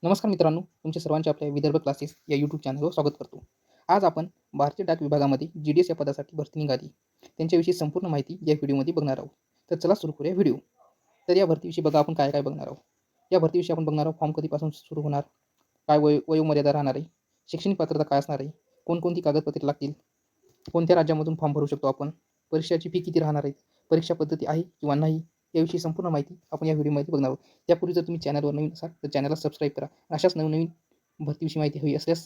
नमस्कार मित्रांनो, तुमचे सर्वांचे आपल्या विदर्भ क्लासेस या यूट्यूब चॅनलवर स्वागत करतो. आज आपण भारतीय डाक विभागामध्ये जी-डी-एस या पदासाठी भरती निघाली, त्यांच्याविषयी संपूर्ण माहिती या व्हिडिओमध्ये बघणार आहोत. तर चला सुरू करूया व्हिडिओ. तर या भरतीविषयी बघा आपण काय काय बघणार आहोत. या भरतीविषयी आपण बघणार आहोत फॉर्म कधीपासून सुरू होणार, काय वयोमर्यादा राहणार आहे, शैक्षणिक पात्रता काय असणार आहे, कोणकोणती कागदपत्रे लागतील, कोणत्या राज्यामधून फॉर्म भरू शकतो आपण, परीक्षाची फी किती राहणार आहे, परीक्षा पद्धती आहे किंवा नाही, याविषयी संपूर्ण माहिती आपण या व्हिडिओमध्ये बघणार आहोत. त्यापूर्वी जर तुम्ही चॅनलवर नवीन असाल तर चॅनलला सबस्क्राईब करा. अशाच नवनवीन भरतीविषयी माहिती हवी असल्यास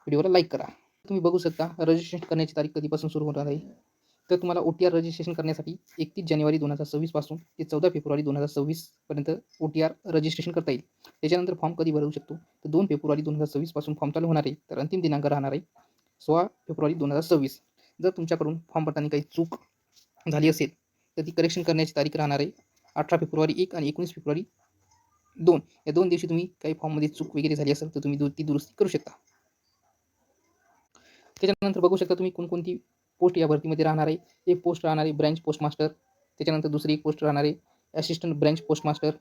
व्हिडिओला लाईक करा. तुम्ही बघू शकता रजिस्ट्रेशन करण्याची तारीख कधीपासून सुरू होणार आहे. तर तुम्हाला OTR रजिस्ट्रेशन करण्यासाठी 31 जानेवारी 2026 पासून ते 14 फेब्रुवारी 2026 पर्यंत OTR रजिस्ट्रेशन करता येईल. त्याच्यानंतर फॉर्म कधी भरू शकतो तर 2 फेब्रुवारी 2026 पासून फॉर्म चालू होणार आहे. तर अंतिम दिनांक राहणार आहे 16 फेब्रुवारी 2026. जर तुमच्याकडून फॉर्म भरताना काही चूक झाली असेल तर ती करेक्शन करण्याची तारीख राहणार आहे 18 फेब्रुवारी 1 आणि 19 फेब्रुवारी 2 या 2 दिवशी तुम्ही काही फॉर्ममध्ये चूक वगैरे झाली असेल तर तुम्ही ती दुरुस्ती करू शकता. त्याच्यानंतर बघू शकता तुम्ही कोणकोणती पोस्ट या भरतीमध्ये राहणार आहे. एक पोस्ट राहणार आहे ब्रँच पोस्ट मास्टर, त्याच्यानंतर दुसरी एक पोस्ट राहणार आहे असिस्टंट ब्रँच पोस्ट मास्टर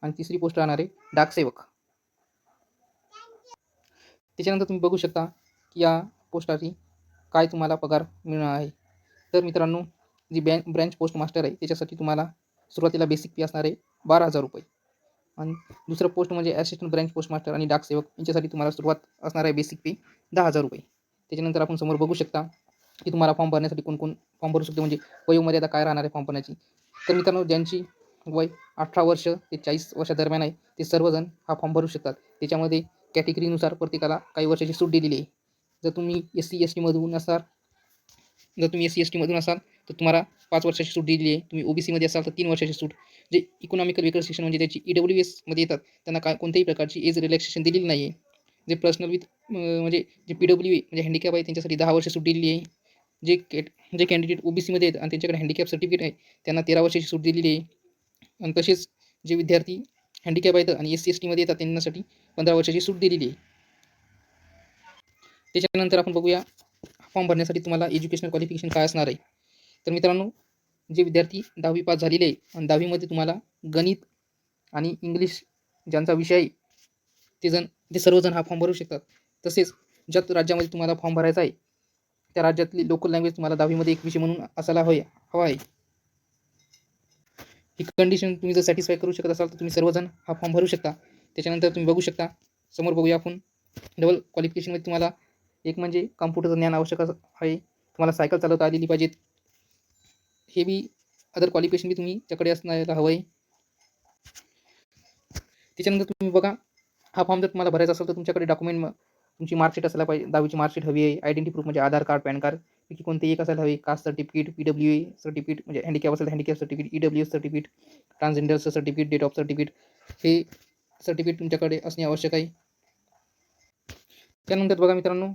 आणि तिसरी पोस्ट राहणार आहे डाकसेवक. त्याच्यानंतर तुम्ही बघू शकता की या पोस्टसाठी काय तुम्हाला पगार मिळणार आहे. तर मित्रांनो, जी ब्रँच पोस्ट मास्टर आहे त्याच्यासाठी तुम्हाला सुरुवातीला बेसिक फी असणार आहे 12,000 रुपये आणि दुसरं पोस्ट म्हणजे असिस्टंट ब्रँच पोस्ट मास्टर आणि डाकसेवक यांच्यासाठी तुम्हाला सुरुवात असणार आहे बेसिक फी 10,000 रुपये. त्याच्यानंतर आपण समोर बघू शकता की तुम्हाला फॉर्म भरण्यासाठी कोण फॉर्म भरू शकतो, म्हणजे वयोमर्यादा काय राहणार आहे फॉर्म भरण्याची. तर मित्रांनो, ज्यांची वय 18 वर्ष ते 40 वर्षादरम्यान आहे ते सर्वजण हा फॉर्म भरू शकतात. त्याच्यामध्ये कॅटेगरीनुसार प्रत्येकाला काही वर्षाची सूट दिलेली आहे. जर तुम्ही SC/ST मधून असाल तर तुम्हाला 5 वर्षाची सूट दिलेली आहे. तुम्ही OBC मध्ये असाल तर 3 वर्षाची सूट. जे इकॉनॉमिकल वेकर सेक्शन म्हणजे त्याची EWS मध्ये येतात त्यांना कोणत्याही प्रकारची एज रिलॅक्सेशन दिलेली नाही आहे. जे पर्सनल विथ म्हणजे जे PWA म्हणजे हँडिकॅप आहे त्यांच्यासाठी 10 वर्ष सूट दिलेली आहे. जे कॅन्डिडेट OBC मध्ये आहेत आणि त्यांच्याकडे हँडिकॅप सर्टिफिकेट आहे त्यांना 13 वर्षाची सूट दिलेली आहे. आणि तसेच जे विद्यार्थी हँडिकॅप आहेत आणि SC/ST मध्ये येतात त्यांच्यासाठी 15 वर्षाची सूट दिलेली आहे. त्याच्यानंतर आपण बघूया फॉर्म भरण्यासाठी तुम्हाला एज्युकेशनल क्वालिफिकेशन काय असणार आहे. तर मित्रांनो, जे विद्यार्थी 10वी पास झालेले आहे आणि 10वीमध्ये तुम्हाला गणित आणि इंग्लिश ज्यांचा विषय आहे ते सर्वजण हा फॉर्म भरू शकतात. तसेच ज्या राज्यामध्ये तुम्हाला फॉर्म भरायचा आहे त्या राज्यातली लोकल लँग्वेज तुम्हाला 10वीमध्ये एक विषय म्हणून असायला हवा आहे. ही कंडिशन तुम्ही जर सॅटिस्फाय करू शकत असाल तर तुम्ही सर्वजण हा फॉर्म भरू शकता. त्याच्यानंतर तुम्ही बघू शकता समोर बघूया आपण डबल क्वालिफिकेशनमध्ये तुम्हाला एक म्हणजे कॉम्प्युटरचं ज्ञान आवश्यक आहे. तुम्हाला सायकल चालवता आलेली पाहिजेत. हे बी अदर क्वालिफिकेशन बी तुम्ही त्याकडे असण्याला हवं आहे. त्याच्यानंतर तुम्ही बघा हा फॉर्म जर तुम्हाला भरायचा असेल तर तुमच्याकडे डॉक्युमेंट तुमची मार्कशीट असायला पाहिजे. 10वीची मार्कशीट हवी आहे. आयडेंटिटी प्रूफ म्हणजे आधार कार्ड, पॅन कार्ड पैकी कोणते एक असायला हवे. कास्ट सर्टिफिकेट, PWA सर्टिफिकेट म्हणजे हँडिकॅप असेल हँडिकॅप सर्टिफिकेट, EWS सर्टिफिकेट, ट्रान्सजेंडरचं सर्टिफिकेट, डेट ऑफ सर्टिफिकेट हे सर्टिफिकेट तुमच्याकडे असणे आवश्यक आहे. त्यानंतर बघा मित्रांनो,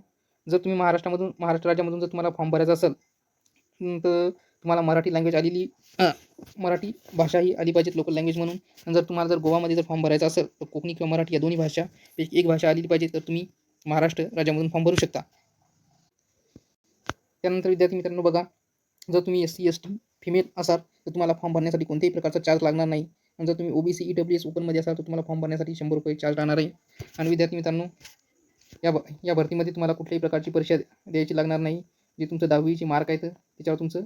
जर तुम्ही महाराष्ट्र राज्यामधून जर तुम्हाला फॉर्म भरायचा असेल तर तुम्हाला मराठी भाषा ही आली पाहिजे लोकल लँग्वेज म्हणून. आणि जर तुम्हाला गोवामध्ये जर फॉर्म भरायचा असेल तर कोकणी किंवा मराठी या दोन्ही भाषापैकी एक भाषा आली पाहिजे तर तुम्ही महाराष्ट्र राज्यामधून फॉर्म भरू शकता. त्यानंतर विद्यार्थी मित्रांनो बघा, जर तुम्ही SC/ST फिमेल असाल तर तुम्हाला फॉर्म भरण्यासाठी कोणत्याही प्रकारचा चार्ज लागणार नाही. आणि जर तुम्ही OBC EWS ओपनमध्ये असाल तर तुम्हाला फॉर्म भरण्यासाठी 100 रुपये चार्ज राहणार आहे. आणि विद्यार्थी मित्रांनो, या भरतीमध्ये तुम्हाला कुठल्याही प्रकारची परीक्षा द्यायची लागणार नाही. जे तुमचं 10वीची मार्क आहे त्याच्यावर तुमचं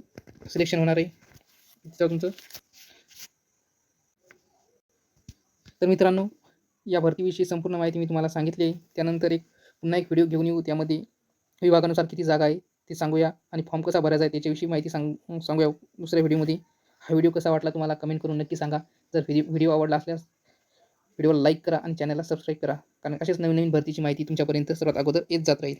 सिलेक्शन होणार आहे. त्याच्यावर तुमचं तर मित्रांनो, या भरतीविषयी संपूर्ण माहिती मी तुम्हाला सांगितली आहे. त्यानंतर पुन्हा एक व्हिडिओ घेऊन येऊ. त्यामध्ये विभागानुसार किती जागा आहे ते सांगूया आणि फॉर्म कसा भरायचा आहे त्याच्याविषयी माहिती सांगूया दुसऱ्या व्हिडिओमध्ये. हा व्हिडिओ कसा वाटला तुम्हाला कमेंट करून नक्की सांगा. जर व्हिडिओ आवडला असल्यास व्हिडिओला लाईक करा आणि चॅनलला सबस्क्राईब करा, कारण असेच नवीन भरतीची माहिती तुमच्यापर्यंत सर्वात अगोदर येत जात राहील.